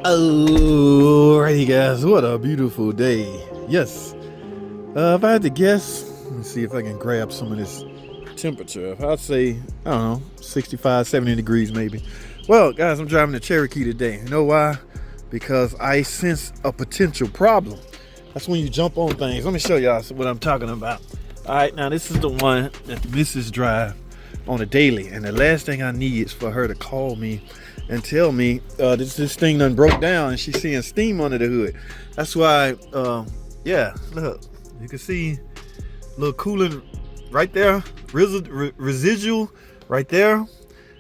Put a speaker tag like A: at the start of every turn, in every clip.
A: Alrighty guys, what a beautiful day. Yes, if I had to guess, let me see if I can grab some of this temperature. If I'd say, I don't know, 65, 70 degrees maybe. Well guys, I'm driving the Cherokee today. You know why? Because I sense a potential problem. That's when you jump on things. Let me show y'all what I'm talking about. Alright, now this is the one that the missus drive on a daily, and the last thing I need is for her to call me and tell me this thing done broke down and she's seeing steam under the hood. That's why, yeah, look, you can see a little cooling right there, residual right there.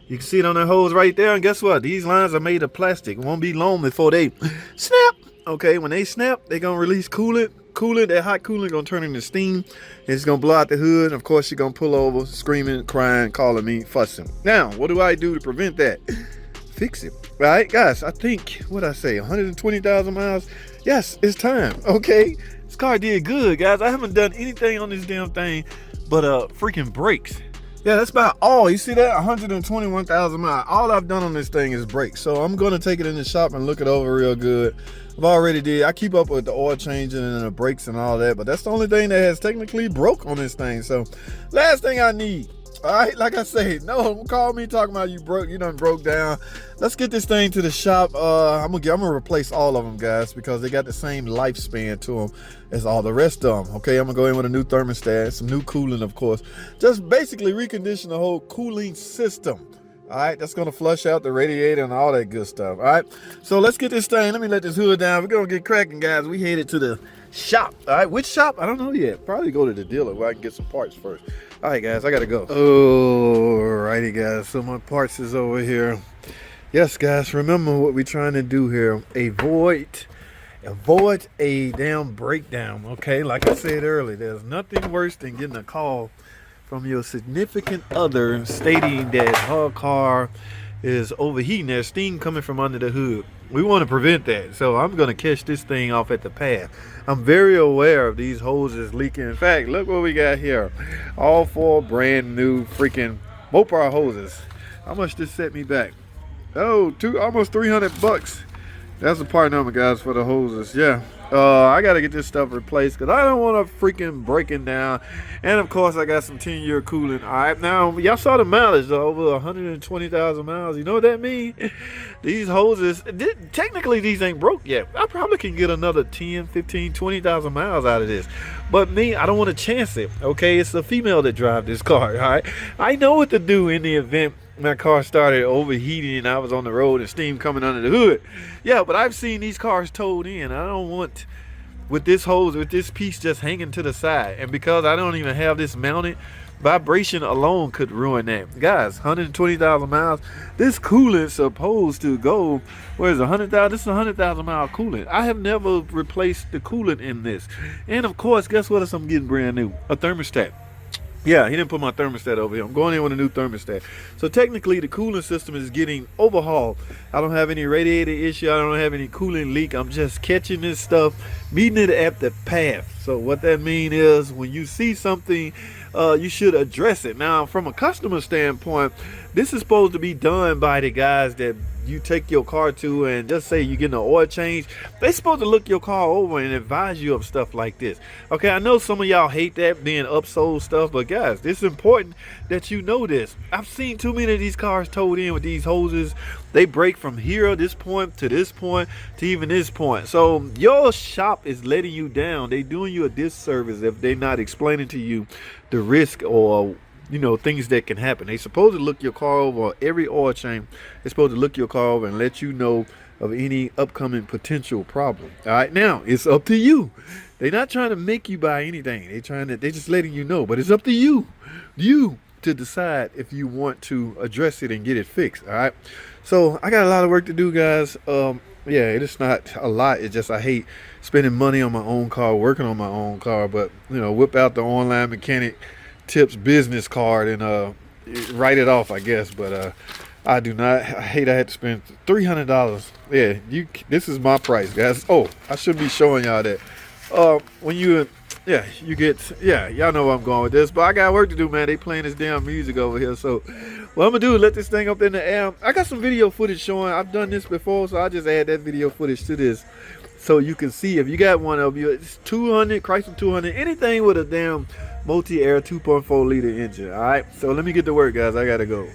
A: You can see it on the hose right there, and guess what? These lines are made of plastic. It won't be long before they snap. Okay, when they snap, they're gonna release coolant. That hot coolant gonna turn into steam. It's gonna blow out the hood. Of course, you're gonna pull over, screaming, crying, calling me, fussing. Now, what do I do to prevent that? Fix it. All right, guys, I think, what I say, 120,000 miles? Yes, it's time, okay? This car did good, guys. I haven't done anything on this damn thing but freaking brakes. Yeah, that's about all. You see that? 121,000 miles. All I've done on this thing is brakes. So I'm going to take it in the shop and look it over real good. I've already did. I keep up with the oil changing and the brakes and all that, but that's the only thing that has technically broke on this thing. So last thing I need. All right, like I say, no, don't call me talking about you done broke down. Let's get this thing to the shop. I'm gonna replace all of them, guys, because they got the same lifespan to them as all the rest of them. Okay, I'm gonna go in with a new thermostat, some new cooling, of course. Just basically recondition the whole cooling system. All right, that's gonna flush out the radiator and all that good stuff. All right, so let's get this thing. Let me let this hood down. We're gonna get cracking, guys. We headed to the shop. All right, which shop? I don't know yet. Probably go to the dealer where I can get some parts first. All right, guys, I gotta go. Alrighty, guys, so my parts is over here. Yes, guys, remember what we're trying to do here. Avoid a damn breakdown, okay? Like I said earlier, there's nothing worse than getting a call from your significant other stating that her car is overheating. There's steam coming from under the hood. We want to prevent that, so I'm going to catch this thing off at the path. I'm very aware of these hoses leaking. In fact, look what we got here. All 4 brand new freaking Mopar hoses. How much this set me back? Oh, almost 300 bucks. That's the part number, guys, for the hoses. Yeah. I got to get this stuff replaced because I don't want to freaking breaking down. And, of course, I got some 10-year cooling. All right, now, y'all saw the mileage, over 120,000 miles. You know what that means? These hoses, technically, these ain't broke yet. I probably can get another 10, 15, 20,000 miles out of this. But me, I don't want to chance it, okay? It's a female that drives this car, all right? I know what to do in the event my car started overheating and I was on the road and steam coming under the hood. Yeah, but I've seen these cars towed in. I don't want with this hose, with this piece just hanging to the side. And because I don't even have this mounted, vibration alone could ruin that. Guys, 120,000 miles. This coolant's supposed to go, where is it, 100,000? This is a 100,000 mile coolant. I have never replaced the coolant in this. And of course, guess what else I'm getting brand new? A thermostat. Yeah, he didn't put my thermostat over here. I'm going in with a new thermostat. So technically, the cooling system is getting overhauled. I don't have any radiator issue. I don't have any cooling leak. I'm just catching this stuff, meeting it at the path. So what that means is when you see something, you should address it. Now, from a customer standpoint, this is supposed to be done by the guys that you take your car to, and just say you're getting an oil change. They're supposed to look your car over and advise you of stuff like this. Okay, I know some of y'all hate that being upsold stuff, but guys, it's important that you know this. I've seen too many of these cars towed in with these hoses. They break from here, this point, to even this point. So your shop is letting you down. They're doing you a disservice if they're not explaining to you the risk or things that can happen. They supposed to look your car over every oil change. They're supposed to look your car over and let you know of any upcoming potential problem. All right, now it's up to you. They're not trying to make you buy anything. They're just letting you know, but it's up to you to decide if you want to address it and get it fixed. All right, so I got a lot of work to do, guys. Yeah, it is not a lot. It's just I hate spending money on my own car, working on my own car, but whip out the online mechanic tips business card and write it off, I guess. But I do not. I hate I had to spend $300. Yeah, this is my price, guys. Oh, I should be showing y'all that when you Yeah, you get, yeah, y'all know where I'm going with this, but I got work to do, man. They playing this damn music over here, so what I'm gonna do is let this thing up in the air. I got some video footage showing. I've done this before, so I just add that video footage to this, so you can see if you got one of you. It's 200 Chrysler 200, anything with a damn multi-air 2.4 liter engine. All right, so let me get to work, guys. I gotta go.